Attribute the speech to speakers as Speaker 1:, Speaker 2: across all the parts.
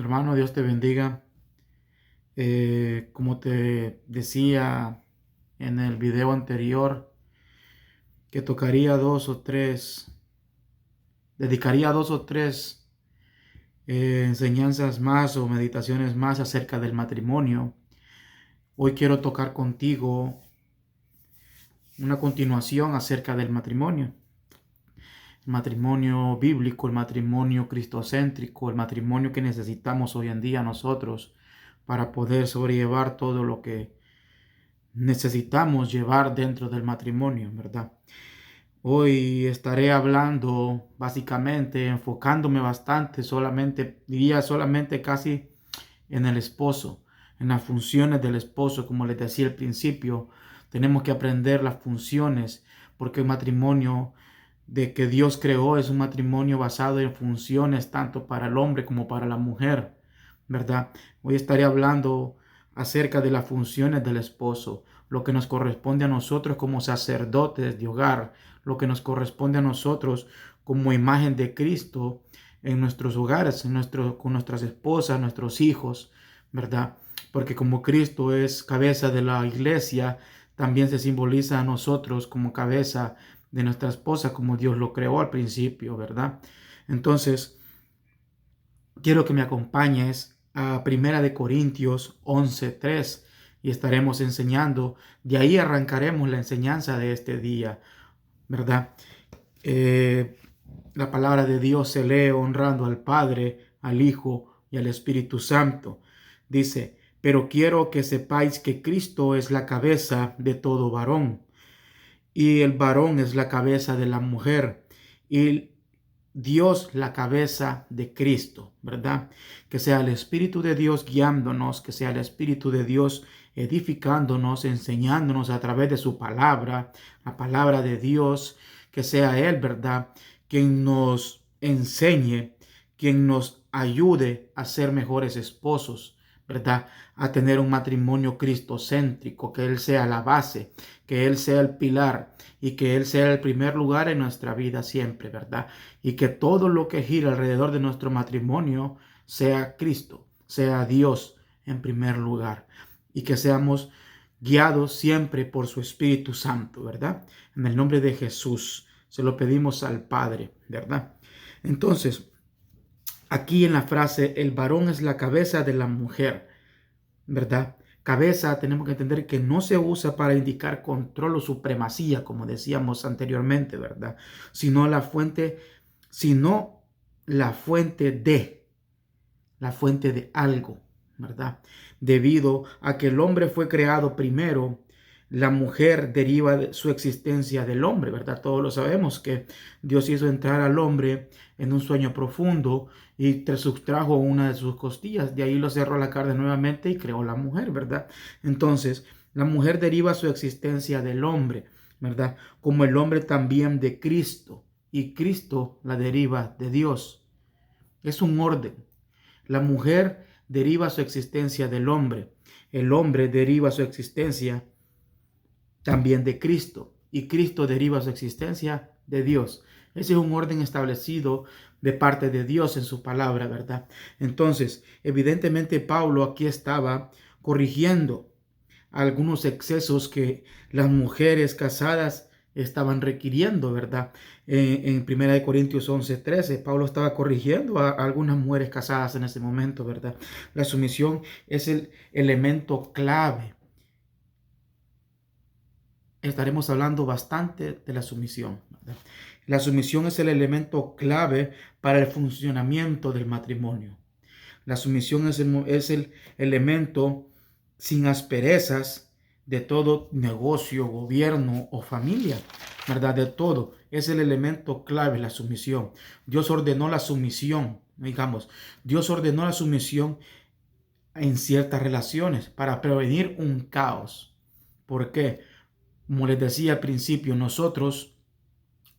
Speaker 1: Hermano, Dios te bendiga. Como te decía en el video anterior, que tocaría dedicaría dos o tres enseñanzas más o meditaciones más acerca del matrimonio. Hoy quiero tocar contigo una continuación acerca del matrimonio. El matrimonio bíblico, el matrimonio cristocéntrico, el matrimonio que necesitamos hoy en día nosotros para poder sobrellevar todo lo que necesitamos llevar dentro del matrimonio, ¿verdad? Hoy estaré hablando básicamente, enfocándome bastante, diría solamente casi en el esposo, en las funciones del esposo. Como les decía al principio, tenemos que aprender las funciones, porque el matrimonio de que Dios creó es un matrimonio basado en funciones tanto para el hombre como para la mujer, ¿verdad? Hoy estaré hablando acerca de las funciones del esposo, lo que nos corresponde a nosotros como sacerdotes de hogar, lo que nos corresponde a nosotros como imagen de Cristo en nuestros hogares, con nuestras esposas, nuestros hijos, ¿verdad? Porque como Cristo es cabeza de la iglesia, también se simboliza a nosotros como cabeza de nuestra esposa, como Dios lo creó al principio, ¿verdad? Entonces, quiero que me acompañes a Primera de Corintios 11:3 y estaremos enseñando, de ahí arrancaremos la enseñanza de este día, ¿verdad? Eh, la palabra de Dios se lee honrando al Padre, al Hijo y al Espíritu Santo. Dice, pero quiero que sepáis que Cristo es la cabeza de todo varón, y el varón es la cabeza de la mujer, y Dios la cabeza de Cristo, ¿verdad? Que sea el Espíritu de Dios guiándonos, que sea el Espíritu de Dios edificándonos, enseñándonos a través de su palabra, la palabra de Dios, que sea Él, ¿verdad? Quien nos enseñe, quien nos ayude a ser mejores esposos, ¿verdad? A tener un matrimonio cristocéntrico, que Él sea la base, que Él sea el pilar y que Él sea el primer lugar en nuestra vida siempre, ¿verdad? Y que todo lo que gira alrededor de nuestro matrimonio sea Cristo, sea Dios en primer lugar, y que seamos guiados siempre por su Espíritu Santo, ¿verdad? En el nombre de Jesús se lo pedimos al Padre, ¿verdad? Entonces, aquí en la frase, el varón es la cabeza de la mujer, ¿verdad? Cabeza, tenemos que entender que no se usa para indicar control o supremacía, como decíamos anteriormente, ¿verdad? Sino la fuente, sino la fuente de algo, ¿verdad? Debido a que el hombre fue creado primero, la mujer deriva de su existencia del hombre, ¿verdad? Todos lo sabemos que Dios hizo entrar al hombre en un sueño profundo y te sustrajo una de sus costillas, de ahí lo cerró la carne nuevamente y creó la mujer, ¿verdad? Entonces, la mujer deriva su existencia del hombre, ¿verdad? Como el hombre también de Cristo, y Cristo la deriva de Dios. Es un orden. La mujer deriva su existencia del hombre. El hombre deriva su existencia también de Cristo. Y Cristo deriva su existencia de Dios. Ese es un orden establecido de parte de Dios en su palabra, ¿verdad? Entonces, evidentemente Pablo aquí estaba corrigiendo algunos excesos que las mujeres casadas estaban requiriendo, ¿verdad? En 1 Corintios 11:13, Pablo estaba corrigiendo a algunas mujeres casadas en ese momento, ¿verdad? La sumisión es el elemento clave. Estaremos hablando bastante de la sumisión, ¿verdad? La sumisión es el elemento clave para el funcionamiento del matrimonio. La sumisión es el elemento sin asperezas de todo negocio, gobierno o familia, ¿verdad? De todo. Es el elemento clave, la sumisión. Dios ordenó la sumisión, digamos. Dios ordenó la sumisión en ciertas relaciones para prevenir un caos. ¿Por qué? Como les decía al principio, nosotros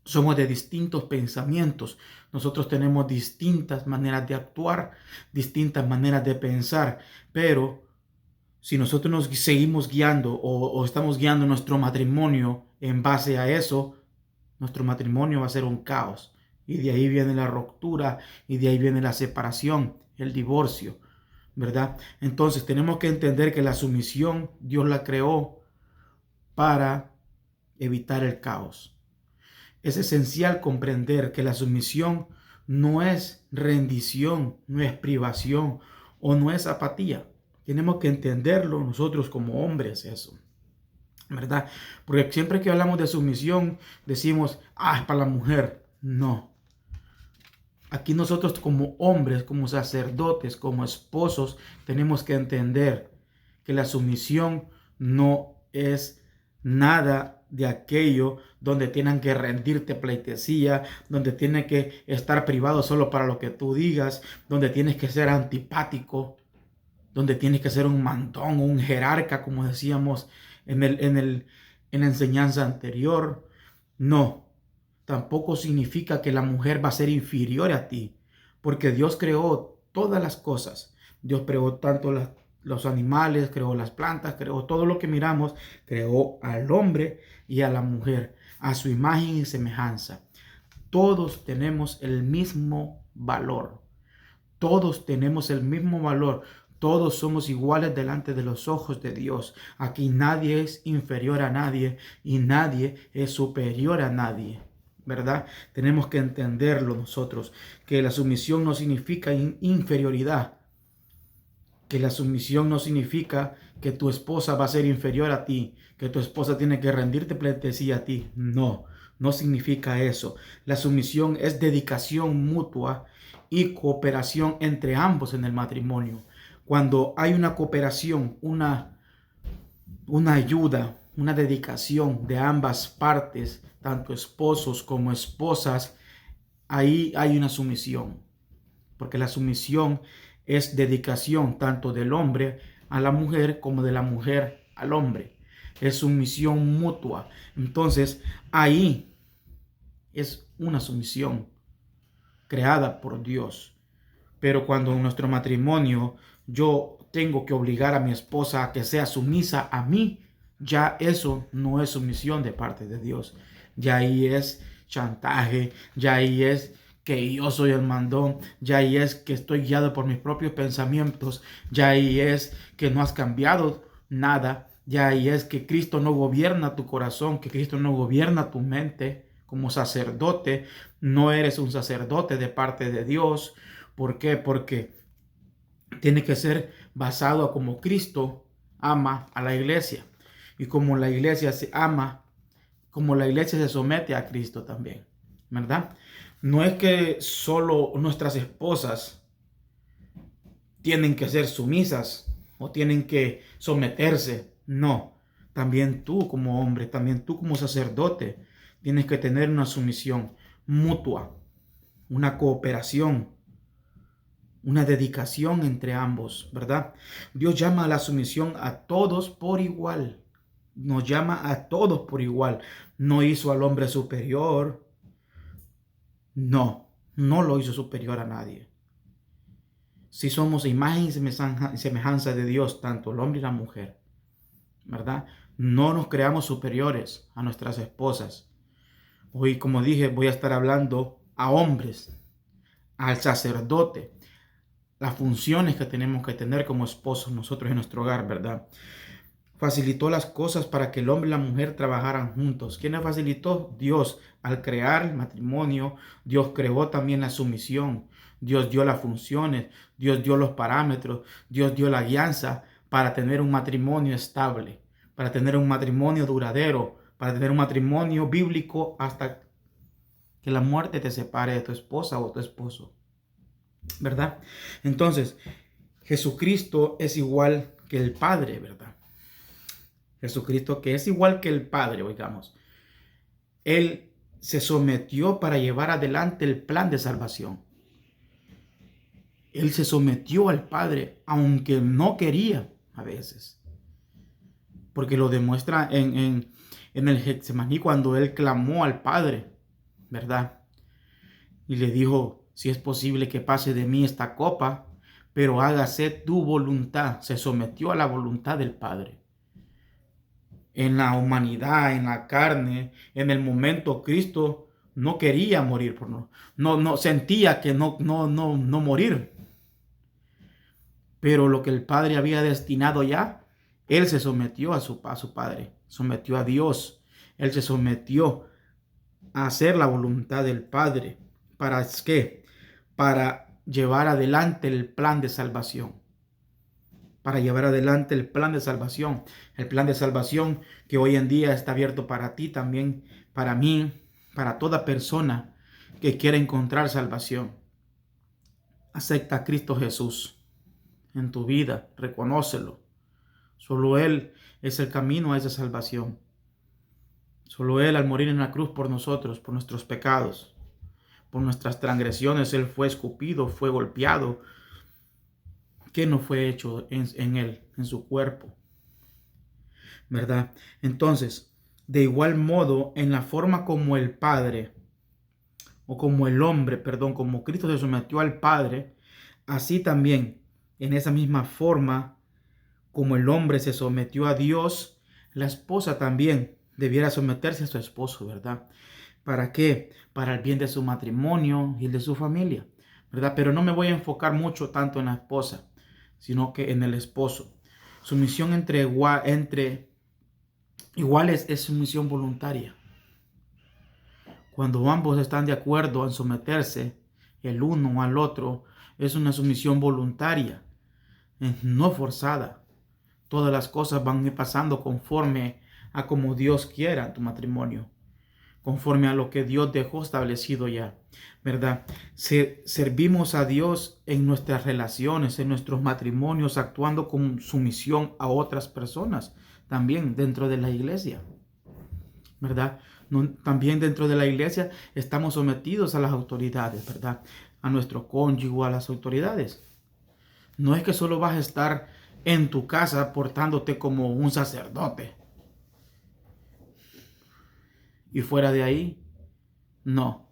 Speaker 1: somos de distintos pensamientos. Nosotros tenemos distintas maneras de actuar, distintas maneras de pensar, pero si nosotros nos seguimos guiando o estamos guiando nuestro matrimonio en base a eso, nuestro matrimonio va a ser un caos. Y de ahí viene la ruptura y de ahí viene la separación. el divorcio, ¿verdad? Entonces tenemos que entender que la sumisión Dios la creó para evitar el caos. Es esencial comprender que la sumisión no es rendición, no es privación o no es apatía. Tenemos que entenderlo nosotros como hombres eso, ¿verdad? Porque siempre que hablamos de sumisión decimos, es para la mujer. No. Aquí nosotros como hombres, como sacerdotes, como esposos, tenemos que entender que la sumisión no es nada de aquello donde tienen que rendirte pleitesía, donde tienen que estar privado solo para lo que tú digas, donde tienes que ser antipático, donde tienes que ser un mandón, un jerarca, como decíamos en la enseñanza anterior. No, tampoco significa que la mujer va a ser inferior a ti, porque Dios creó todas las cosas. Dios creó tanto los animales, creó las plantas, creó todo lo que miramos, creó al hombre y a la mujer, a su imagen y semejanza. Todos tenemos el mismo valor. Todos tenemos el mismo valor. Todos somos iguales delante de los ojos de Dios. Aquí nadie es inferior a nadie y nadie es superior a nadie, ¿verdad? Tenemos que entenderlo nosotros, que la sumisión no significa inferioridad, que la sumisión no significa que tu esposa va a ser inferior a ti, que tu esposa tiene que rendirte pleitesía a ti. No, no significa eso. La sumisión es dedicación mutua y cooperación entre ambos en el matrimonio. Cuando hay una cooperación, una ayuda, una dedicación de ambas partes, tanto esposos como esposas, ahí hay una sumisión. Porque la sumisión es dedicación tanto del hombre a la mujer como de la mujer al hombre. Es sumisión mutua. Entonces, ahí es una sumisión creada por Dios. Pero cuando en nuestro matrimonio yo tengo que obligar a mi esposa a que sea sumisa a mí, ya eso no es sumisión de parte de Dios. Ya ahí es chantaje, ya ahí es que yo soy el mandón, ya ahí es que estoy guiado por mis propios pensamientos, ya ahí es que no has cambiado nada, ya ahí es que Cristo no gobierna tu corazón, que Cristo no gobierna tu mente. Como sacerdote, no eres un sacerdote de parte de Dios. ¿Por qué? Porque tiene que ser basado a como Cristo ama a la iglesia y como la iglesia se ama, como la iglesia se somete a Cristo también, ¿verdad? No es que solo nuestras esposas tienen que ser sumisas o tienen que someterse, no. También tú como hombre, también tú como sacerdote, tienes que tener una sumisión mutua, una cooperación, una dedicación entre ambos, ¿verdad? Dios llama a la sumisión a todos por igual. Nos llama a todos por igual. No hizo al hombre superior. No lo hizo superior a nadie. Si somos imagen y semejanza de Dios, tanto el hombre y la mujer, ¿verdad? No nos creamos superiores a nuestras esposas. Hoy, como dije, voy a estar hablando a hombres, al sacerdote, las funciones que tenemos que tener como esposos nosotros en nuestro hogar, ¿verdad? Facilitó las cosas para que el hombre y la mujer trabajaran juntos. ¿Quién las facilitó? Dios. Al crear el matrimonio, Dios creó también la sumisión. Dios dio las funciones, Dios dio los parámetros, Dios dio la guianza para tener un matrimonio estable, para tener un matrimonio duradero, para tener un matrimonio bíblico hasta que la muerte te separe de tu esposa o tu esposo, ¿verdad? Entonces, Jesucristo es igual que el Padre, ¿verdad? Jesucristo, que es igual que el Padre, oigamos. Él se sometió para llevar adelante el plan de salvación. Él se sometió al Padre, aunque no quería a veces. Porque lo demuestra en el Getsemaní cuando él clamó al Padre, ¿verdad? Y le dijo, si es posible que pase de mí esta copa, pero hágase tu voluntad. Se sometió a la voluntad del Padre. En la humanidad, en la carne, en el momento Cristo no quería morir por no sentía que no morir. pero lo que el Padre había destinado ya, él se sometió a su Padre, sometió a Dios, él se sometió a hacer la voluntad del Padre. ¿Para qué? Para llevar adelante el plan de salvación. Para llevar adelante el plan de salvación. El plan de salvación que hoy en día está abierto para ti también, para mí, para toda persona que quiera encontrar salvación. Acepta a Cristo Jesús en tu vida, reconócelo. Solo Él es el camino a esa salvación. Solo Él, al morir en la cruz por nosotros, por nuestros pecados, por nuestras transgresiones, Él fue escupido, fue golpeado. ¿Qué no fue hecho en Él, en su cuerpo? ¿Verdad? Entonces, de igual modo, en la forma como el Padre, o como el hombre, perdón, como Cristo se sometió al Padre, así también, en esa misma forma, como el hombre se sometió a Dios, la esposa también debiera someterse a su esposo, ¿verdad? ¿Para qué? Para el bien de su matrimonio y el de su familia, ¿verdad? Pero no me voy a enfocar mucho tanto en la esposa, sino que en el esposo. Sumisión entre iguales es sumisión voluntaria. Cuando ambos están de acuerdo en someterse el uno al otro, es una sumisión voluntaria, no forzada. Todas las cosas van a ir pasando conforme a como Dios quiera en tu matrimonio, conforme a lo que Dios dejó establecido ya, ¿verdad? Servimos a Dios en nuestras relaciones, en nuestros matrimonios, actuando con sumisión a otras personas, también dentro de la iglesia, ¿verdad? También dentro de la iglesia estamos sometidos a las autoridades, ¿verdad? A nuestro cónyuge, a las autoridades. No es que solo vas a estar en tu casa portándote como un sacerdote y fuera de ahí, no.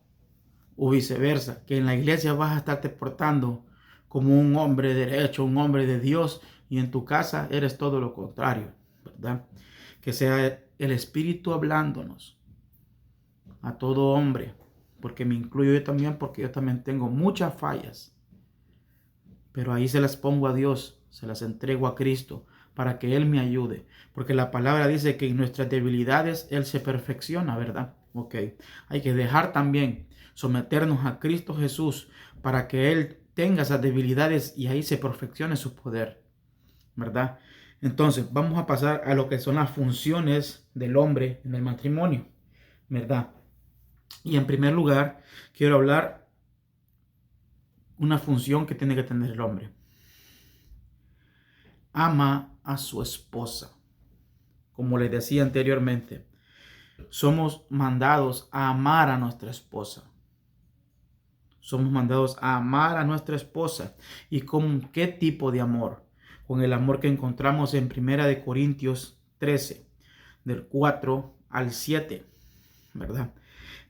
Speaker 1: O viceversa, que en la iglesia vas a estarte portando como un hombre derecho, un hombre de Dios, y en tu casa eres todo lo contrario, ¿verdad? Que sea el Espíritu hablándonos a todo hombre, porque me incluyo yo también, porque yo también tengo muchas fallas, pero ahí se las pongo a Dios, se las entrego a Cristo para que Él me ayude, porque la palabra dice que en nuestras debilidades Él se perfecciona, ¿verdad? Ok, hay que dejar también someternos a Cristo Jesús para que Él tenga esas debilidades y ahí se perfeccione su poder, ¿verdad? Entonces, vamos a pasar a lo que son las funciones del hombre en el matrimonio, ¿verdad? Y en primer lugar, quiero hablar una función que tiene que tener el hombre. Ama a su esposa. Como les decía anteriormente, somos mandados a amar a nuestra esposa. Somos mandados a amar a nuestra esposa. ¿Y con qué tipo de amor? Con el amor que encontramos en 1 Corintios 13, del 4 al 7, ¿verdad?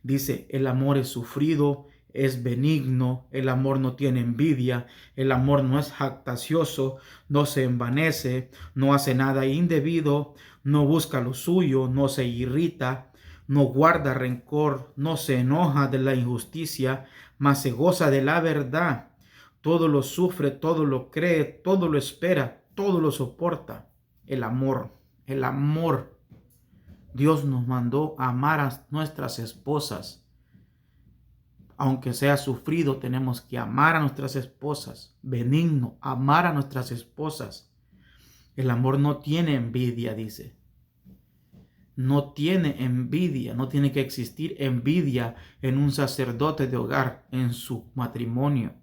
Speaker 1: Dice, el amor es sufrido, es benigno, el amor no tiene envidia, el amor no es jactancioso, no se envanece, no hace nada indebido, no busca lo suyo, no se irrita, no guarda rencor, no se enoja de la injusticia, mas se goza de la verdad. Todo lo sufre, todo lo cree, todo lo espera, todo lo soporta. El amor, el amor. Dios nos mandó a amar a nuestras esposas. Aunque sea sufrido, tenemos que amar a nuestras esposas. Benigno, amar a nuestras esposas. El amor no tiene envidia, dice. No tiene envidia, no tiene que existir envidia en un sacerdote de hogar, en su matrimonio.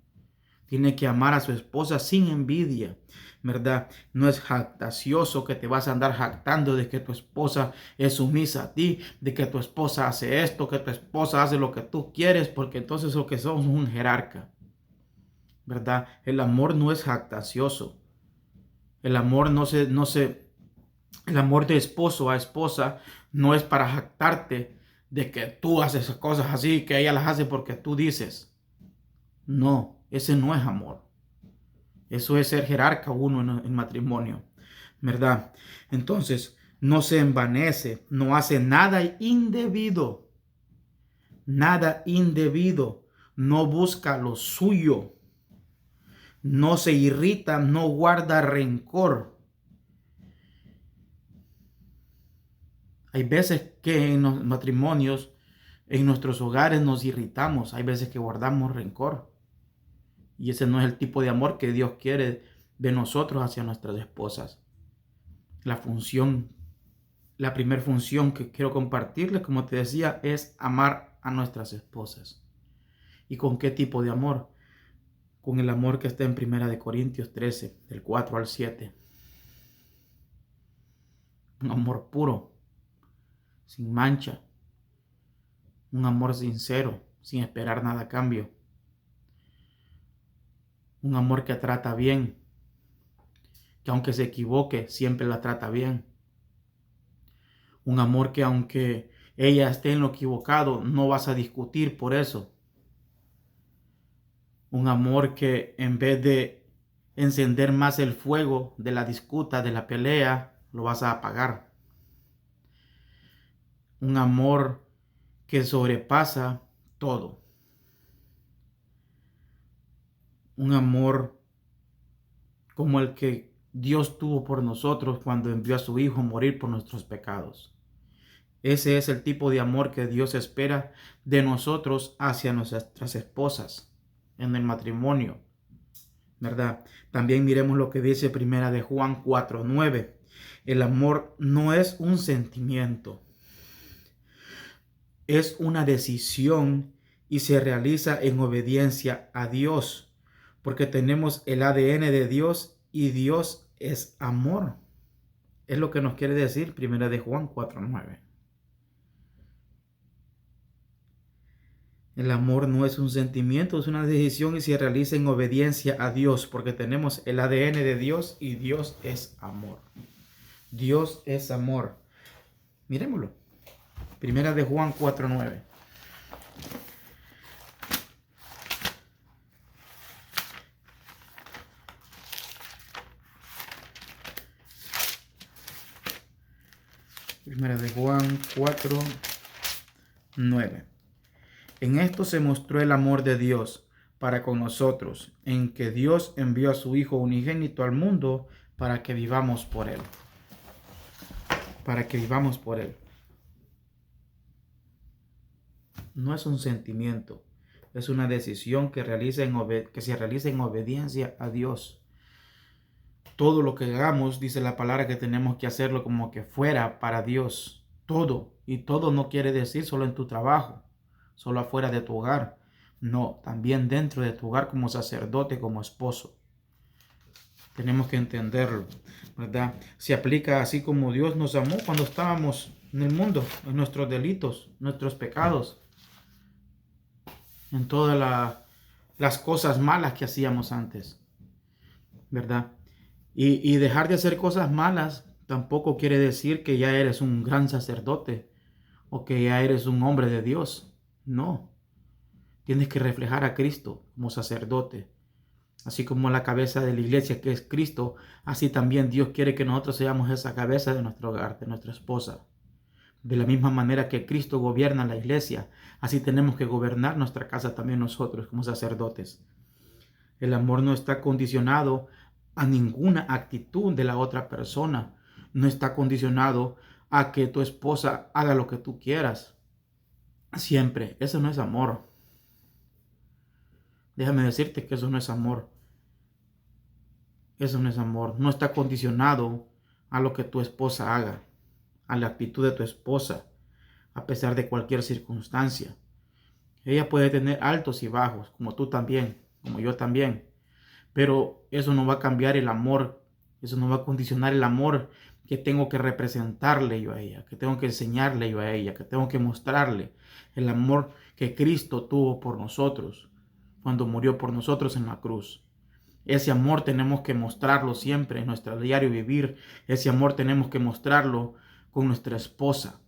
Speaker 1: Tiene que amar a su esposa sin envidia, ¿verdad? No es jactancioso que te vas a andar jactando de que tu esposa es sumisa a ti, de que tu esposa hace esto, que tu esposa hace lo que tú quieres, porque entonces lo que somos un jerarca, ¿verdad? El amor no es jactancioso. El amor el amor de esposo a esposa no es para jactarte de que tú haces cosas así, que ella las hace porque tú dices. No. Ese no es amor. Eso es ser jerarca uno en matrimonio, ¿verdad? Entonces, no se envanece, no hace nada indebido. Nada indebido. No busca lo suyo. no se irrita, no guarda rencor. Hay veces que en los matrimonios, en nuestros hogares nos irritamos, hay veces que guardamos rencor. Y ese no es el tipo de amor que Dios quiere de nosotros hacia nuestras esposas. La primera función que quiero compartirles, como te decía, es amar a nuestras esposas. ¿Y con qué tipo de amor? Con el amor que está en 1 Corintios 13, del 4 al 7. Un amor puro, sin mancha. Un amor sincero, sin esperar nada a cambio. Un amor que trata bien, que aunque se equivoque, siempre la trata bien. Un amor que aunque ella esté en lo equivocado, no vas a discutir por eso. Un amor que en vez de encender más el fuego de la disputa, de la pelea, lo vas a apagar. Un amor que sobrepasa todo. Un amor como el que Dios tuvo por nosotros cuando envió a su Hijo a morir por nuestros pecados. Ese es el tipo de amor que Dios espera de nosotros hacia nuestras esposas en el matrimonio, ¿verdad? También miremos lo que dice 1 Juan 4:9. El amor no es un sentimiento, es una decisión y se realiza en obediencia a Dios, porque tenemos el ADN de Dios y Dios es amor. Es lo que nos quiere decir 1 Juan 4:9. El amor no es un sentimiento, es una decisión y se realiza en obediencia a Dios, porque tenemos el ADN de Dios y Dios es amor. Dios es amor. Miremoslo. 1 Juan 4:9. Primera de Juan 4:9. En esto se mostró el amor de Dios para con nosotros, en que Dios envió a su Hijo unigénito al mundo para que vivamos por Él. Para que vivamos por Él. No es un sentimiento, es una decisión que se realiza en obediencia a Dios. Todo lo que hagamos, dice la palabra, que tenemos que hacerlo como que fuera para Dios. Todo. Y todo no quiere decir solo en tu trabajo, solo afuera de tu hogar. No, también dentro de tu hogar como sacerdote, como esposo. Tenemos que entenderlo, ¿verdad? Se aplica así como Dios nos amó cuando estábamos en el mundo, en nuestros delitos, nuestros pecados, en todas las cosas malas que hacíamos antes, ¿verdad? Y dejar de hacer cosas malas tampoco quiere decir que ya eres un gran sacerdote o que ya eres un hombre de Dios. No. Tienes que reflejar a Cristo como sacerdote. Así como la cabeza de la iglesia que es Cristo, así también Dios quiere que nosotros seamos esa cabeza de nuestro hogar, de nuestra esposa. De la misma manera que Cristo gobierna la iglesia, así tenemos que gobernar nuestra casa también nosotros como sacerdotes. El amor no está condicionado a ninguna actitud de la otra persona. No está condicionado a que tu esposa haga lo que tú quieras. Siempre. Eso no es amor. Déjame decirte que eso no es amor. Eso no es amor. No está condicionado a lo que tu esposa haga, a la actitud de tu esposa, a pesar de cualquier circunstancia. Ella puede tener altos y bajos, como tú también, como yo también. Pero eso no va a cambiar el amor, eso no va a condicionar el amor que tengo que representarle yo a ella, que tengo que enseñarle yo a ella, que tengo que mostrarle el amor que Cristo tuvo por nosotros cuando murió por nosotros en la cruz. Ese amor tenemos que mostrarlo siempre en nuestro diario vivir. Ese amor tenemos que mostrarlo con nuestra esposa,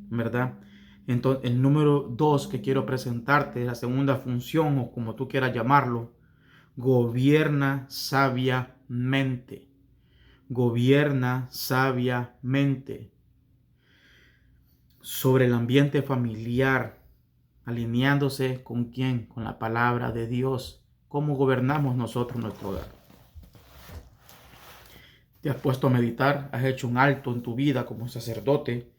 Speaker 1: ¿verdad? Entonces, el número 2 que quiero presentarte, la segunda función o como tú quieras llamarlo, gobierna sabiamente. Gobierna sabiamente sobre el ambiente familiar. alineándose con quién, con la palabra de Dios. ¿Cómo gobernamos nosotros nuestro hogar? ¿Te has puesto a meditar? ¿Has hecho un alto en tu vida como sacerdote?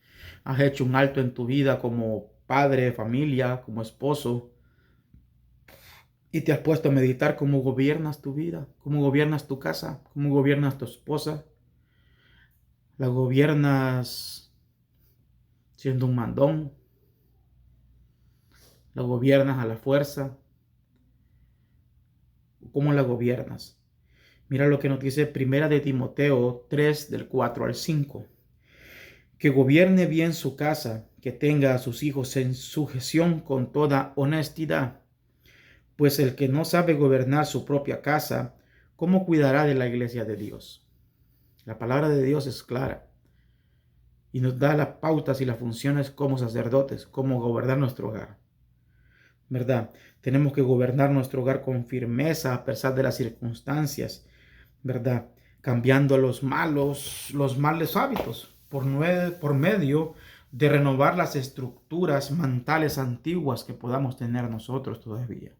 Speaker 1: ¿Has hecho un alto en tu vida como padre de familia, como esposo? ¿Y te has puesto a meditar cómo gobiernas tu vida? ¿Cómo gobiernas tu casa? ¿Cómo gobiernas tu esposa? ¿La gobiernas siendo un mandón? ¿La gobiernas a la fuerza? ¿Cómo la gobiernas? Mira lo que nos dice Primera de Timoteo 3, del 4 al 5. Que gobierne bien su casa, que tenga a sus hijos en sujeción con toda honestidad. Pues el que no sabe gobernar su propia casa, ¿cómo cuidará de la iglesia de Dios? La palabra de Dios es clara y nos da las pautas y las funciones como sacerdotes, cómo gobernar nuestro hogar. ¿Verdad? Tenemos que gobernar nuestro hogar con firmeza a pesar de las circunstancias, ¿verdad? Cambiando los malos hábitos por medio de renovar las estructuras mentales antiguas que podamos tener nosotros todavía.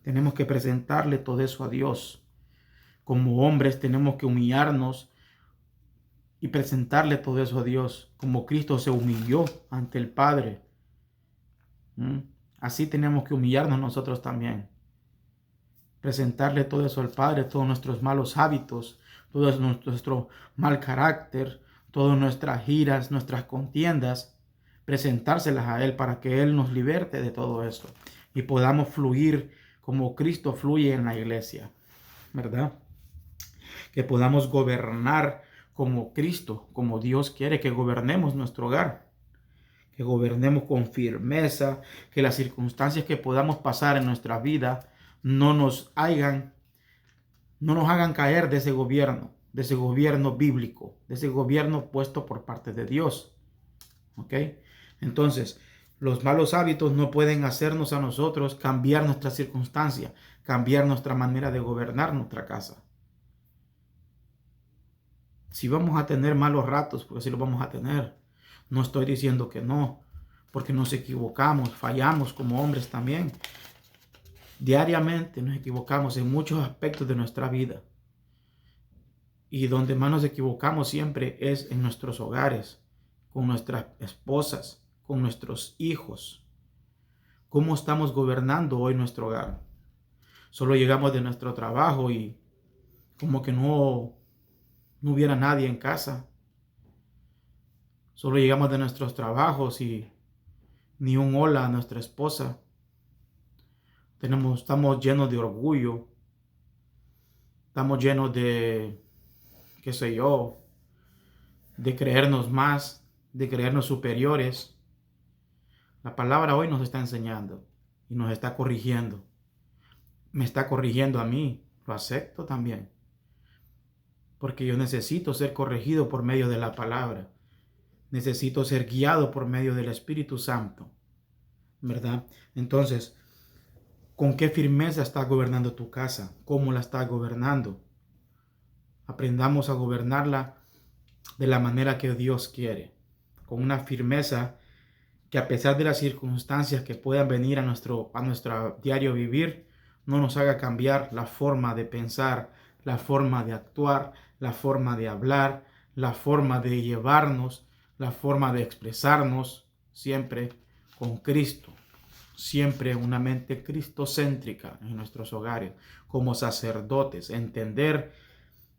Speaker 1: Tenemos que presentarle todo eso a Dios. Como hombres tenemos que humillarnos y presentarle todo eso a Dios, como Cristo se humilló ante el Padre. Así tenemos que humillarnos nosotros también. Presentarle todo eso al Padre, todos nuestros malos hábitos, todo nuestro mal carácter, todas nuestras iras, nuestras contiendas, presentárselas a Él para que Él nos liberte de todo eso y podamos fluir como Cristo fluye en la iglesia, ¿verdad? Que podamos gobernar como Cristo, como Dios quiere que gobernemos nuestro hogar, que gobernemos con firmeza, que las circunstancias que podamos pasar en nuestra vida no nos hagan caer de ese gobierno bíblico, de ese gobierno puesto por parte de Dios. ¿Ok? Entonces, los malos hábitos no pueden hacernos a nosotros cambiar nuestra circunstancia, cambiar nuestra manera de gobernar nuestra casa. Si vamos a tener malos ratos, porque sí los vamos a tener, no estoy diciendo que no, porque nos equivocamos, fallamos como hombres también. Diariamente nos equivocamos en muchos aspectos de nuestra vida. Y donde más nos equivocamos siempre es en nuestros hogares, con nuestras esposas, con nuestros hijos. ¿Cómo estamos gobernando hoy nuestro hogar? Solo llegamos de nuestro trabajo y como que no hubiera nadie en casa. Solo llegamos de nuestros trabajos y ni un hola a nuestra esposa. Estamos llenos de orgullo. Estamos llenos de, qué sé yo, de creernos más, de creernos superiores. La palabra hoy nos está enseñando y nos está corrigiendo. Me está corrigiendo a mí, lo acepto también. Porque yo necesito ser corregido por medio de la palabra. Necesito ser guiado por medio del Espíritu Santo, ¿verdad? Entonces, ¿con qué firmeza estás gobernando tu casa? ¿Cómo la estás gobernando? Aprendamos a gobernarla de la manera que Dios quiere, con una firmeza que a pesar de las circunstancias que puedan venir a nuestro diario vivir, no nos haga cambiar la forma de pensar, la forma de actuar, la forma de hablar, la forma de llevarnos, la forma de expresarnos, siempre con Cristo, siempre una mente cristocéntrica en nuestros hogares, como sacerdotes, entender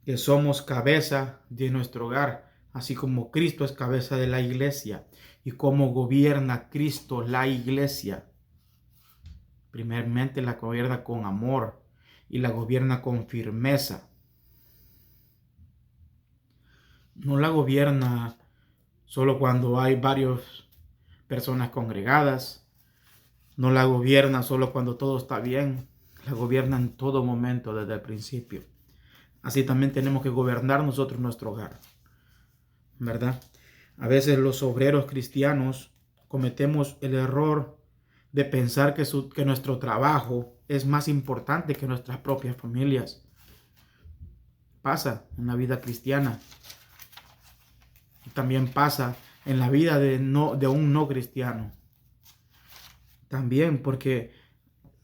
Speaker 1: que somos cabeza de nuestro hogar, así como Cristo es cabeza de la iglesia y cómo gobierna Cristo la iglesia. Primeramente la gobierna con amor y la gobierna con firmeza. No la gobierna solo cuando hay varias personas congregadas. No la gobierna solo cuando todo está bien. La gobierna en todo momento desde el principio. Así también tenemos que gobernar nosotros nuestro hogar, ¿verdad? A veces los obreros cristianos cometemos el error de pensar que nuestro trabajo es más importante que nuestras propias familias. Pasa en la vida cristiana. También pasa en la vida de un no cristiano. También porque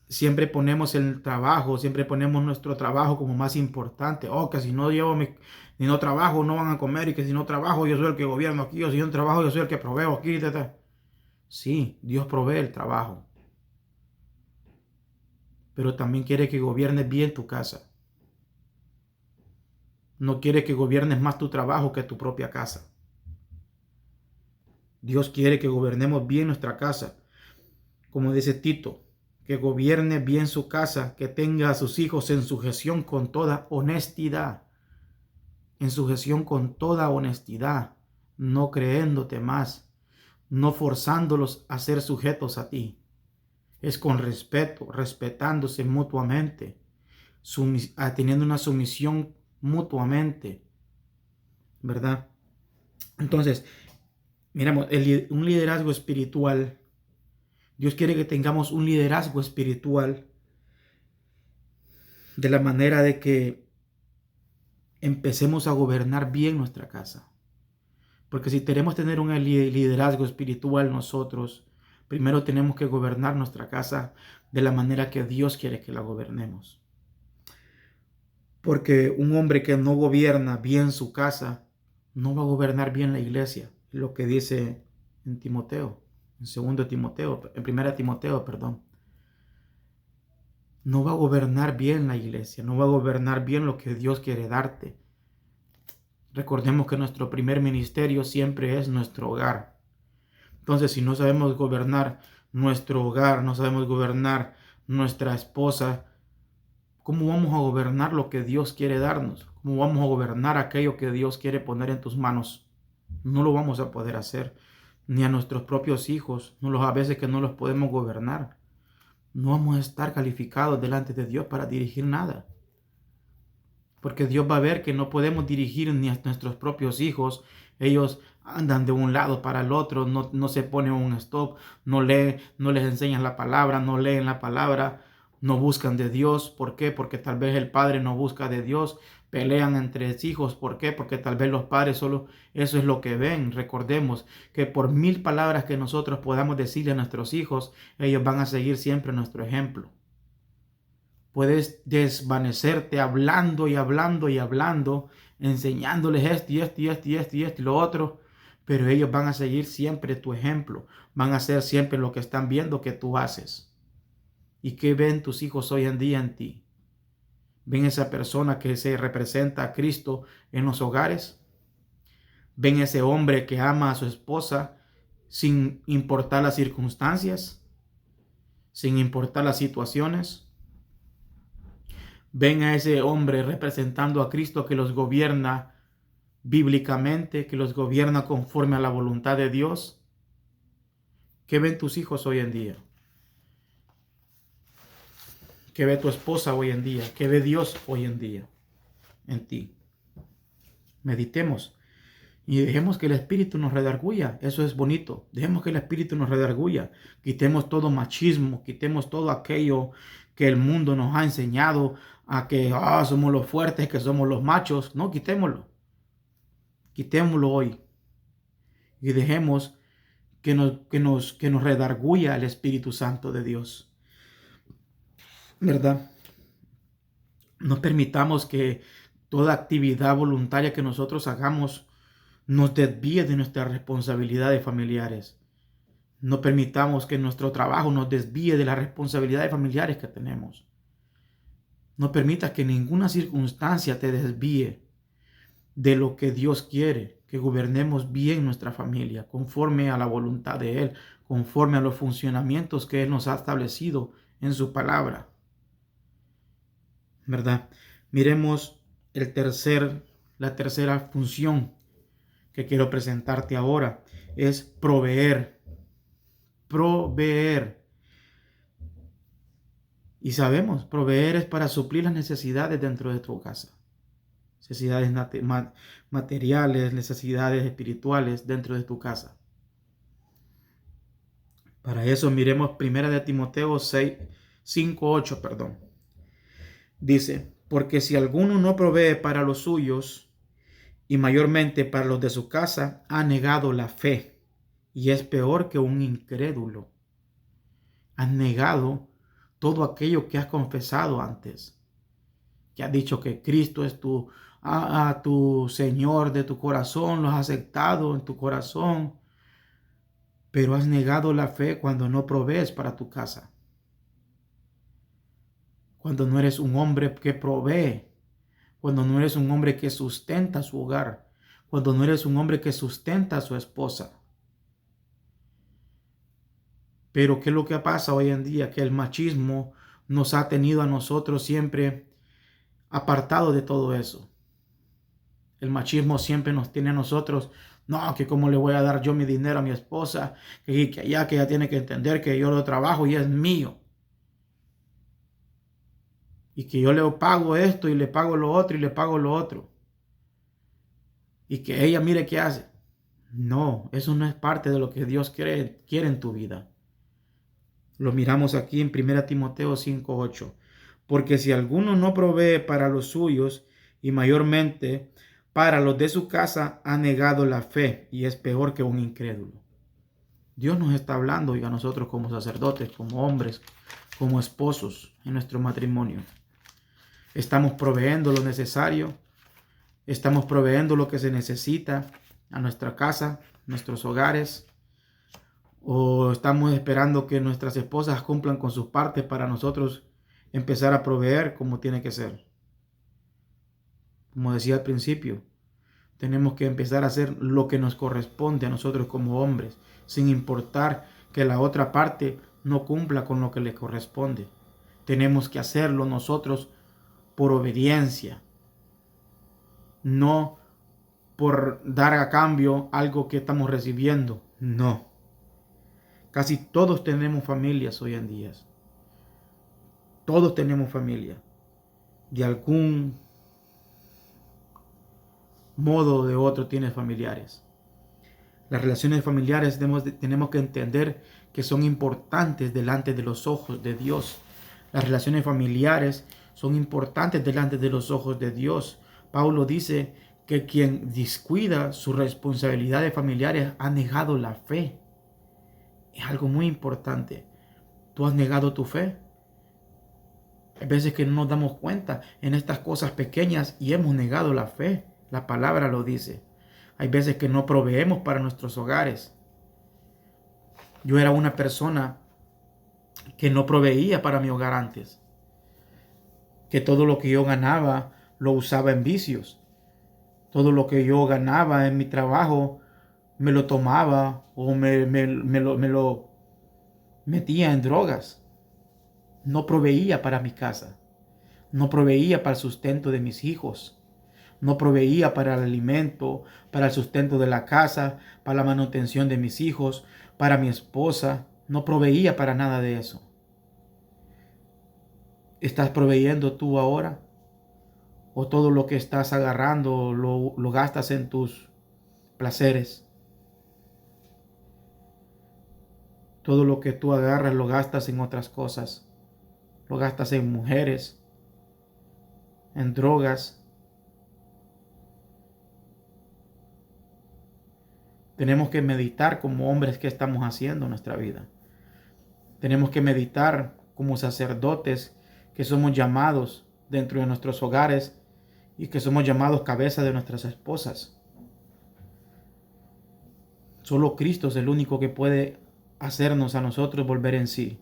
Speaker 1: siempre ponemos el trabajo, siempre ponemos nuestro trabajo como más importante. Oh, que si no si no trabajo no van a comer, y que si no trabajo yo soy el que gobierno aquí, o si no trabajo yo soy el que proveo aquí. Sí, Dios provee el trabajo, pero también quiere que gobiernes bien tu casa. No quiere que gobiernes más tu trabajo que tu propia casa. Dios quiere que gobernemos bien nuestra casa. Como dice Tito, que gobierne bien su casa, que tenga a sus hijos en sujeción con toda honestidad. En sujeción con toda honestidad, no creyéndote más, no forzándolos a ser sujetos a ti. Es con respeto, respetándose mutuamente, teniendo una sumisión mutuamente, ¿verdad? Entonces, miramos, un liderazgo espiritual. Dios quiere que tengamos un liderazgo espiritual de la manera de que empecemos a gobernar bien nuestra casa. Porque si queremos tener un liderazgo espiritual nosotros, primero tenemos que gobernar nuestra casa de la manera que Dios quiere que la gobernemos. Porque un hombre que no gobierna bien su casa, no va a gobernar bien la iglesia. Lo que dice en Timoteo, en 1 Timoteo, perdón. No va a gobernar bien la iglesia, no va a gobernar bien lo que Dios quiere darte. Recordemos que nuestro primer ministerio siempre es nuestro hogar. Entonces, si no sabemos gobernar nuestro hogar, no sabemos gobernar nuestra esposa, ¿cómo vamos a gobernar lo que Dios quiere darnos? ¿Cómo vamos a gobernar aquello que Dios quiere poner en tus manos? No lo vamos a poder hacer, ni a nuestros propios hijos, a veces que no los podemos gobernar. No vamos a estar calificados delante de Dios para dirigir nada. Porque Dios va a ver que no podemos dirigir ni a nuestros propios hijos. Ellos andan de un lado para el otro, no se ponen un stop, no les enseñan la palabra, no leen la palabra, no buscan de Dios. ¿Por qué? Porque tal vez el padre no busca de Dios. Pelean entre hijos. ¿Por qué? Porque tal vez los padres solo eso es lo que ven. Recordemos que por 1000 palabras que nosotros podamos decirle a nuestros hijos, ellos van a seguir siempre nuestro ejemplo. Puedes desvanecerte hablando y hablando y hablando, enseñándoles esto y esto y esto y esto y esto y lo otro, pero ellos van a seguir siempre tu ejemplo, van a hacer siempre lo que están viendo que tú haces. ¿Y qué ven tus hijos hoy en día en ti? ¿Ven esa persona que se representa a Cristo en los hogares? ¿Ven ese hombre que ama a su esposa sin importar las circunstancias, sin importar las situaciones? Ven a ese hombre representando a Cristo que los gobierna bíblicamente, que los gobierna conforme a la voluntad de Dios. ¿Qué ven tus hijos hoy en día? ¿Qué ve tu esposa hoy en día? ¿Qué ve Dios hoy en día en ti? Meditemos y dejemos que el Espíritu nos redarguya. Eso es bonito. Dejemos que el Espíritu nos redarguya. Quitemos todo machismo, quitemos todo aquello que el mundo nos ha enseñado a que somos los fuertes, que somos los machos. No, quitémoslo. Quitémoslo hoy. Y dejemos que nos redarguya el Espíritu Santo de Dios. ¿Verdad? No permitamos que toda actividad voluntaria que nosotros hagamos nos desvíe de nuestras responsabilidades familiares. No permitamos que nuestro trabajo nos desvíe de las responsabilidades familiares que tenemos. No permitas que ninguna circunstancia te desvíe de lo que Dios quiere, que gobernemos bien nuestra familia, conforme a la voluntad de Él, conforme a los funcionamientos que Él nos ha establecido en su palabra. ¿Verdad? Miremos la tercera función que quiero presentarte ahora, es proveer. Proveer. Y sabemos, proveer es para suplir las necesidades dentro de tu casa. Necesidades materiales, necesidades espirituales dentro de tu casa. Para eso miremos 1 Timoteo 5:8, perdón. Dice, porque si alguno no provee para los suyos, y mayormente para los de su casa, ha negado la fe, y es peor que un incrédulo. Has negado todo aquello que has confesado antes. Que has dicho que Cristo es tu Señor de tu corazón, lo has aceptado en tu corazón, pero has negado la fe cuando no provees para tu casa. Cuando no eres un hombre que provee, cuando no eres un hombre que sustenta su hogar, cuando no eres un hombre que sustenta a su esposa. Pero ¿qué es lo que pasa hoy en día? Que el machismo nos ha tenido a nosotros siempre apartado de todo eso. El machismo siempre nos tiene a nosotros, no, que cómo le voy a dar yo mi dinero a mi esposa, que ella tiene que entender que yo lo trabajo y es mío. Y que yo le pago esto y le pago lo otro y le pago lo otro. Y que ella mire qué hace. No, eso no es parte de lo que Dios quiere en tu vida. Lo miramos aquí en 1 Timoteo 5:8. Porque si alguno no provee para los suyos y mayormente para los de su casa, ha negado la fe y es peor que un incrédulo. Dios nos está hablando y a nosotros como sacerdotes, como hombres, como esposos en nuestro matrimonio. Estamos proveyendo lo necesario, estamos proveyendo lo que se necesita a nuestra casa, nuestros hogares, o estamos esperando que nuestras esposas cumplan con sus partes para nosotros empezar a proveer como tiene que ser. Como decía al principio, tenemos que empezar a hacer lo que nos corresponde a nosotros como hombres, sin importar que la otra parte no cumpla con lo que le corresponde. Tenemos que hacerlo nosotros por obediencia, no por dar a cambio algo que estamos recibiendo. No. Casi todos tenemos familias hoy en día. Todos tenemos familia. De algún modo o de otro tienes familiares. Las relaciones familiares tenemos que entender que son importantes delante de los ojos de Dios. Las relaciones familiares son importantes delante de los ojos de Dios. Pablo dice que quien descuida sus responsabilidades familiares ha negado la fe. Es algo muy importante. ¿Tú has negado tu fe? Hay veces que no nos damos cuenta en estas cosas pequeñas y hemos negado la fe. La palabra lo dice. Hay veces que no proveemos para nuestros hogares. Yo era una persona que no proveía para mi hogar antes. Que todo lo que yo ganaba lo usaba en vicios. Todo lo que yo ganaba en mi trabajo me lo tomaba o me lo metía en drogas. No proveía para mi casa. No proveía para el sustento de mis hijos. No proveía para el alimento, para el sustento de la casa, para la manutención de mis hijos, para mi esposa. No proveía para nada de eso. ¿Estás proveyendo tú ahora? ¿O todo lo que estás agarrando lo gastas en tus placeres? Todo lo que tú agarras lo gastas en otras cosas. Lo gastas en mujeres, en drogas. Tenemos que meditar como hombres qué estamos haciendo en nuestra vida. Tenemos que meditar como sacerdotes que somos llamados dentro de nuestros hogares y que somos llamados cabeza de nuestras esposas. Solo Cristo es el único que puede hacernos a nosotros volver en sí.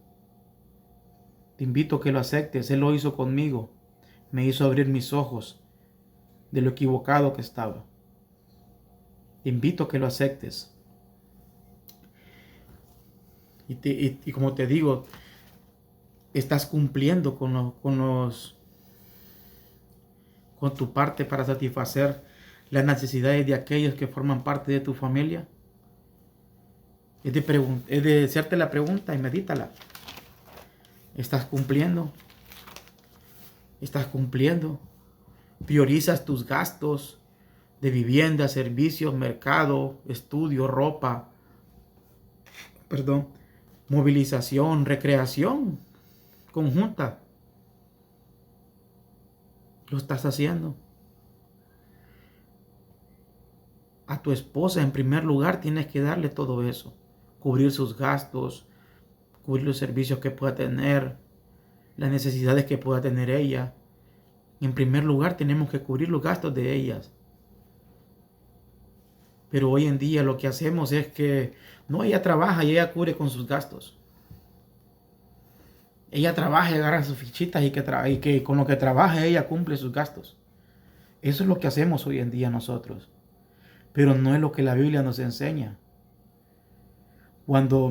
Speaker 1: Te invito a que lo aceptes. Él lo hizo conmigo. Me hizo abrir mis ojos de lo equivocado que estaba. Te invito a que lo aceptes. Y como te digo, estás cumpliendo con tu parte para satisfacer las necesidades de aquellos que forman parte de tu familia. Es de hacerte la pregunta y medítala. ¿Estás cumpliendo? ¿Estás cumpliendo? ¿Priorizas tus gastos de vivienda, servicios, mercado, estudio, ropa, movilización, recreación conjunta? ¿Lo estás haciendo? A tu esposa en primer lugar tienes que darle todo eso, cubrir sus gastos, cubrir los servicios que pueda tener, las necesidades que pueda tener ella. En primer lugar, tenemos que cubrir los gastos de ellas. Pero hoy en día lo que hacemos es que no, ella trabaja y ella cubre con sus gastos. Ella trabaja y agarra sus fichitas y que con lo que trabaja ella cumple sus gastos. Eso es lo que hacemos hoy en día nosotros. Pero no es lo que la Biblia nos enseña. Cuando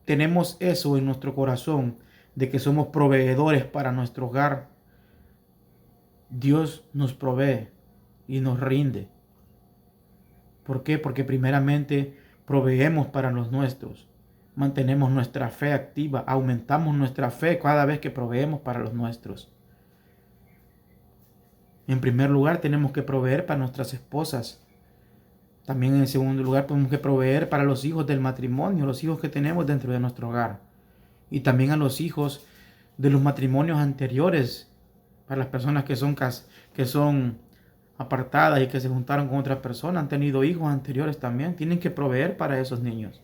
Speaker 1: tenemos eso en nuestro corazón, de que somos proveedores para nuestro hogar, Dios nos provee y nos rinde. ¿Por qué? Porque primeramente proveemos para los nuestros. Mantenemos nuestra fe activa, aumentamos nuestra fe cada vez que proveemos para los nuestros. En primer lugar, tenemos que proveer para nuestras esposas. También en segundo lugar, tenemos que proveer para los hijos del matrimonio, los hijos que tenemos dentro de nuestro hogar. Y también a los hijos de los matrimonios anteriores, para las personas que son apartadas y que se juntaron con otras personas, han tenido hijos anteriores también. Tienen que proveer para esos niños.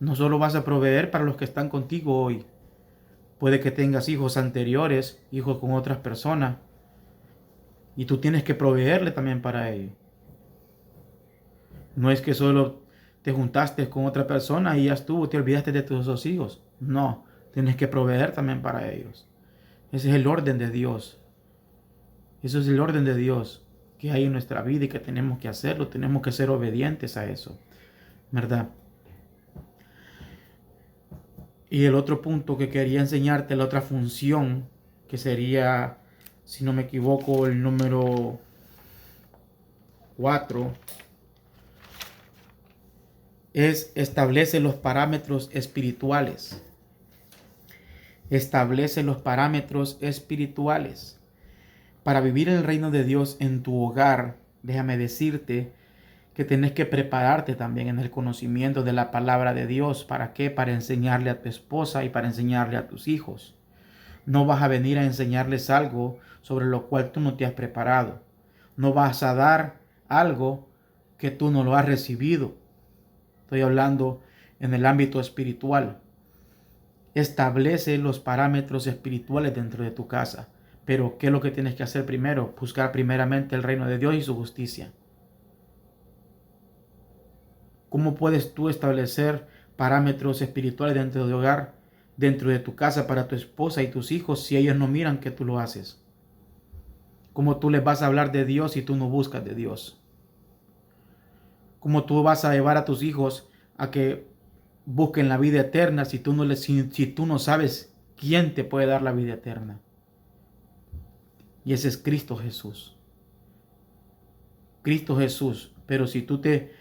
Speaker 1: No solo vas a proveer para los que están contigo hoy. Puede que tengas hijos anteriores, hijos con otras personas, y tú tienes que proveerle también para ellos. No es que solo te juntaste con otra persona y ya estuvo, te olvidaste de tus dos hijos. No, tienes que proveer también para ellos. Ese es el orden de Dios. Eso es el orden de Dios que hay en nuestra vida y que tenemos que hacerlo. Tenemos que ser obedientes a eso, ¿verdad? Y el otro punto que quería enseñarte, la otra función, que sería, si no me equivoco, el número 4, es establece los parámetros espirituales. Establece los parámetros espirituales. Para vivir el reino de Dios en tu hogar, déjame decirte que tienes que prepararte también en el conocimiento de la palabra de Dios. ¿Para qué? Para enseñarle a tu esposa y para enseñarle a tus hijos. No vas a venir a enseñarles algo sobre lo cual tú no te has preparado. No vas a dar algo que tú no lo has recibido. Estoy hablando en el ámbito espiritual. Establece los parámetros espirituales dentro de tu casa. Pero ¿qué es lo que tienes que hacer primero? Buscar primeramente el reino de Dios y su justicia. ¿Cómo puedes tú establecer parámetros espirituales dentro de tu hogar, dentro de tu casa para tu esposa y tus hijos si ellos no miran que tú lo haces? ¿Cómo tú les vas a hablar de Dios si tú no buscas de Dios? ¿Cómo tú vas a llevar a tus hijos a que busquen la vida eterna si tú no sabes quién te puede dar la vida eterna? Y ese es Cristo Jesús. Cristo Jesús. Pero si tú te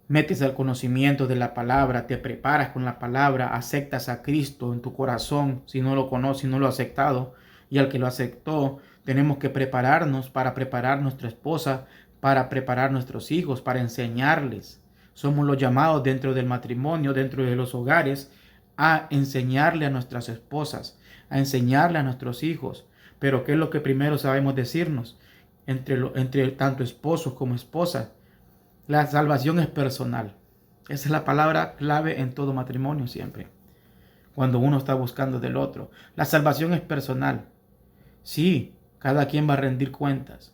Speaker 1: metes al conocimiento de la palabra, te preparas con la palabra, aceptas a Cristo en tu corazón, si no lo conoces, si no lo has aceptado, y al que lo aceptó, tenemos que prepararnos para preparar nuestra esposa, para preparar nuestros hijos, para enseñarles. Somos los llamados dentro del matrimonio, dentro de los hogares, a enseñarle a nuestras esposas, a enseñarle a nuestros hijos. Pero ¿qué es lo que primero sabemos decirnos entre tanto esposos como esposas? La salvación es personal. Esa es la palabra clave en todo matrimonio siempre. Cuando uno está buscando del otro. La salvación es personal. Sí, cada quien va a rendir cuentas.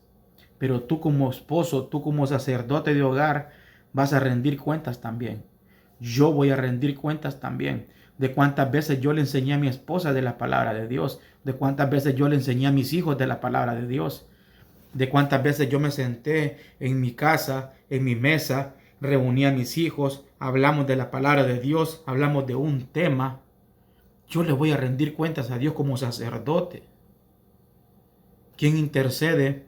Speaker 1: Pero tú como esposo, tú como sacerdote de hogar, vas a rendir cuentas también. Yo voy a rendir cuentas también. De cuántas veces yo le enseñé a mi esposa de la palabra de Dios. De cuántas veces yo le enseñé a mis hijos de la palabra de Dios. De cuántas veces yo me senté en mi casa, en mi mesa, reuní a mis hijos, hablamos de la palabra de Dios, hablamos de un tema. Yo le voy a rendir cuentas a Dios como sacerdote. ¿Quién intercede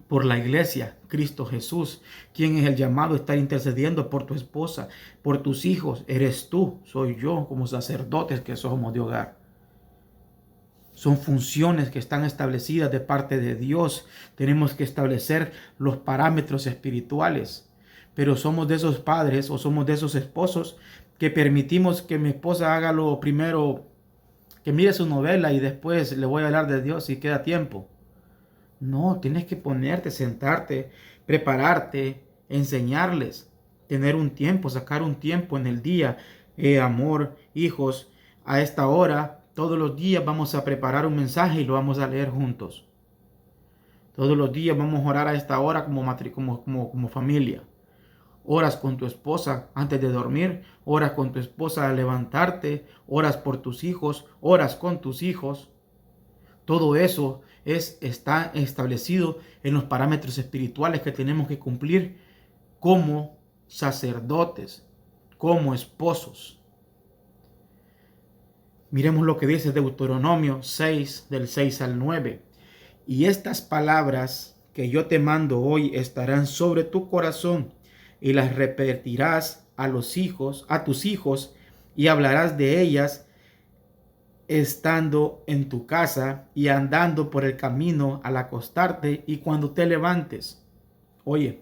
Speaker 1: por la iglesia? Cristo Jesús. ¿Quién es el llamado a estar intercediendo por tu esposa, por tus hijos? Eres tú, soy yo, como sacerdotes que somos de hogar. Son funciones que están establecidas de parte de Dios. Tenemos que establecer los parámetros espirituales. Pero somos de esos padres o somos de esos esposos que permitimos que mi esposa haga lo primero, que mire su novela y después le voy a hablar de Dios si queda tiempo. No, tienes que ponerte, sentarte, prepararte, enseñarles. tener un tiempo, sacar un tiempo en el día. Amor, hijos, a esta hora, todos los días vamos a preparar un mensaje y lo vamos a leer juntos. Todos los días vamos a orar a esta hora como familia. Oras con tu esposa antes de dormir, oras con tu esposa al levantarte, oras por tus hijos, oras con tus hijos. Todo eso está establecido en los parámetros espirituales que tenemos que cumplir como sacerdotes, como esposos. Miremos lo que dice Deuteronomio 6, del 6 al 9. Y estas palabras que yo te mando hoy estarán sobre tu corazón, y las repetirás a tus hijos, y hablarás de ellas estando en tu casa y andando por el camino al acostarte y cuando te levantes. Oye,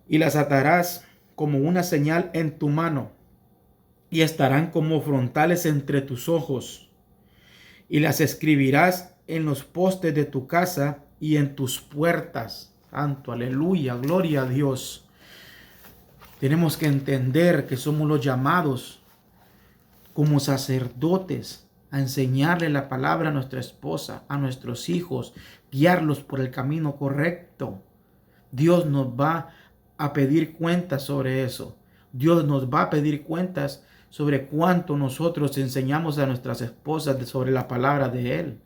Speaker 1: y las atarás como una señal en tu mano, y estarán como frontales entre tus ojos, y las escribirás en los postes de tu casa y en tus puertas. Santo, aleluya, gloria a Dios. Tenemos que entender que somos los llamados como sacerdotes a enseñarle la palabra a nuestra esposa, a nuestros hijos, guiarlos por el camino correcto. Dios nos va a pedir cuentas sobre eso. Dios nos va a pedir cuentas sobre cuánto nosotros enseñamos a nuestras esposas sobre la palabra de Él.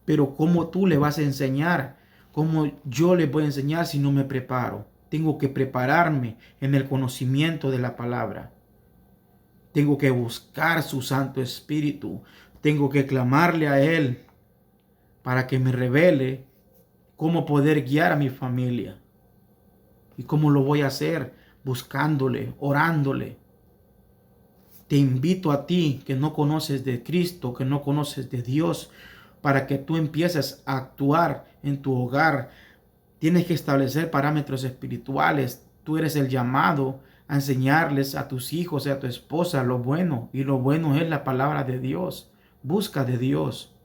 Speaker 1: Pero ¿cómo tú le vas a enseñar? ¿Cómo yo le voy a enseñar si no me preparo? Tengo que prepararme en el conocimiento de la palabra. Tengo que buscar su Santo Espíritu. Tengo que clamarle a Él para que me revele cómo poder guiar a mi familia. ¿Y cómo lo voy a hacer? Buscándole, orándole. Te invito a ti que no conoces de Cristo, que no conoces de Dios, para que tú empieces a actuar en tu hogar. Tienes que establecer parámetros espirituales. Tú eres el llamado a enseñarles a tus hijos y a tu esposa lo bueno. Y lo bueno es la palabra de Dios. Busca de Dios.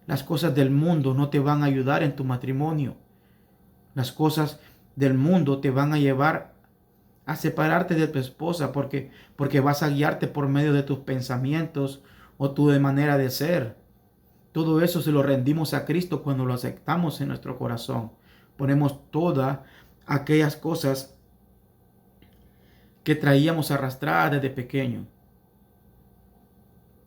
Speaker 1: Las cosas del mundo no te van a ayudar en tu matrimonio. Las cosas del mundo te van a llevar a separarte de tu esposa porque vas a guiarte por medio de tus pensamientos o tu manera de ser. Todo eso se lo rendimos a Cristo cuando lo aceptamos en nuestro corazón. Ponemos todas aquellas cosas que traíamos arrastradas desde pequeño,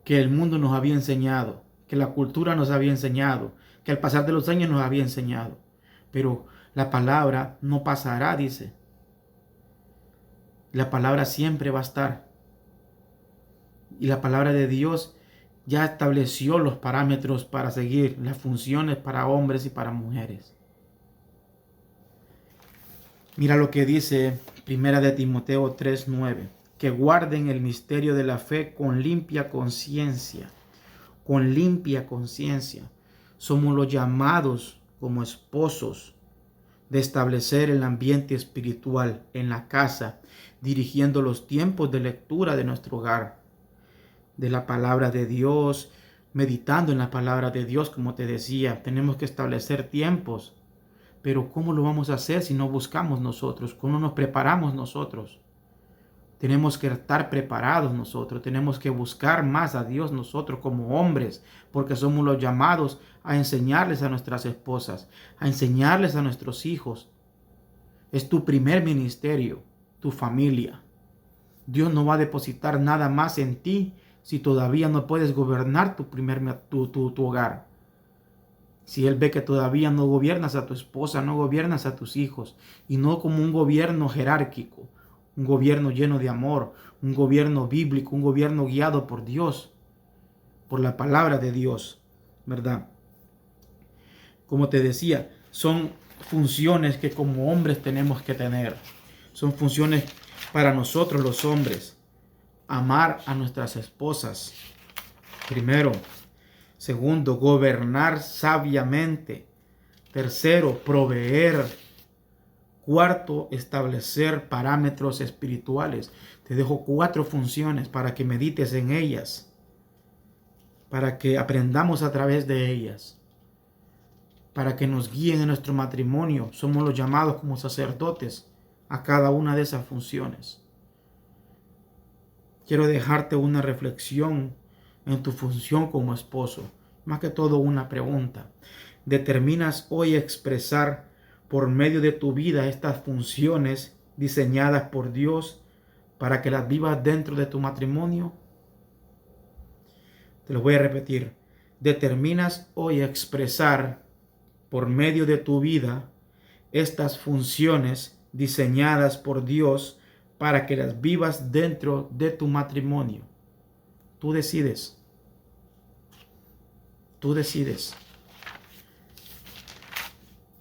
Speaker 1: que el mundo nos había enseñado, que la cultura nos había enseñado, que al pasar de los años nos había enseñado. Pero la palabra no pasará, dice. La palabra siempre va a estar. Y la palabra de Dios ya estableció los parámetros para seguir, las funciones para hombres y para mujeres. Mira lo que dice 1 de Timoteo 3:9, que guarden el misterio de la fe con limpia conciencia. Con limpia conciencia. Somos los llamados como esposos de establecer el ambiente espiritual en la casa, dirigiendo los tiempos de lectura de nuestro hogar, de la palabra de Dios, meditando en la palabra de Dios, como te decía. Tenemos que establecer tiempos. Pero ¿cómo lo vamos a hacer si no buscamos nosotros? ¿Cómo nos preparamos nosotros? Tenemos que estar preparados nosotros. Tenemos que buscar más a Dios nosotros como hombres, porque somos los llamados a enseñarles a nuestras esposas, a enseñarles a nuestros hijos. Es tu primer ministerio, tu familia. Dios no va a depositar nada más en ti si todavía no puedes gobernar tu hogar. Si Él ve que todavía no gobiernas a tu esposa, no gobiernas a tus hijos, y no como un gobierno jerárquico, un gobierno lleno de amor, un gobierno bíblico, un gobierno guiado por Dios, por la palabra de Dios, ¿verdad? Como te decía, son funciones que como hombres tenemos que tener. Son funciones para nosotros los hombres. Amar a nuestras esposas, primero. Segundo, gobernar sabiamente. Tercero, proveer. Cuarto, establecer parámetros espirituales. Te dejo 4 funciones para que medites en ellas, para que aprendamos a través de ellas, para que nos guíen en nuestro matrimonio. Somos los llamados como sacerdotes a cada una de esas funciones. Quiero dejarte una reflexión en tu función como esposo. Más que todo una pregunta. ¿Determinas hoy expresar por medio de tu vida estas funciones diseñadas por Dios para que las vivas dentro de tu matrimonio? Te lo voy a repetir. ¿Determinas hoy expresar por medio de tu vida estas funciones diseñadas por Dios para que las vivas dentro de tu matrimonio? Tú decides. Tú decides.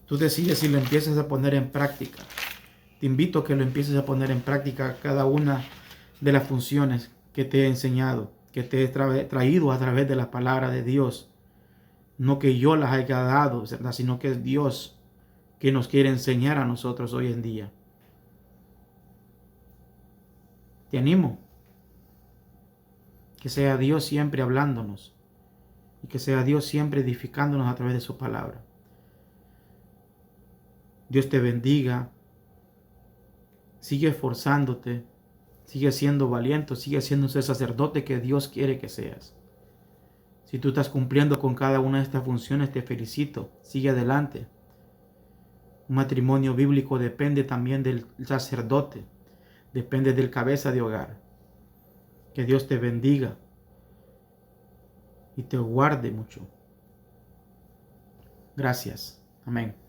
Speaker 1: Tú decides si lo empiezas a poner en práctica. Te invito a que lo empieces a poner en práctica cada una de las funciones que te he enseñado, que te he traído a través de la palabra de Dios. No que yo las haya dado, ¿verdad? Sino que es Dios que nos quiere enseñar a nosotros hoy en día. Te animo. Que sea Dios siempre hablándonos. Y que sea Dios siempre edificándonos a través de su palabra. Dios te bendiga. Sigue esforzándote. Sigue siendo valiente. Sigue siendo ese sacerdote que Dios quiere que seas. Si tú estás cumpliendo con cada una de estas funciones, te felicito. Sigue adelante. Un matrimonio bíblico depende también del sacerdote. Depende del cabeza de hogar. Que Dios te bendiga y te guarde mucho. Gracias. Amén.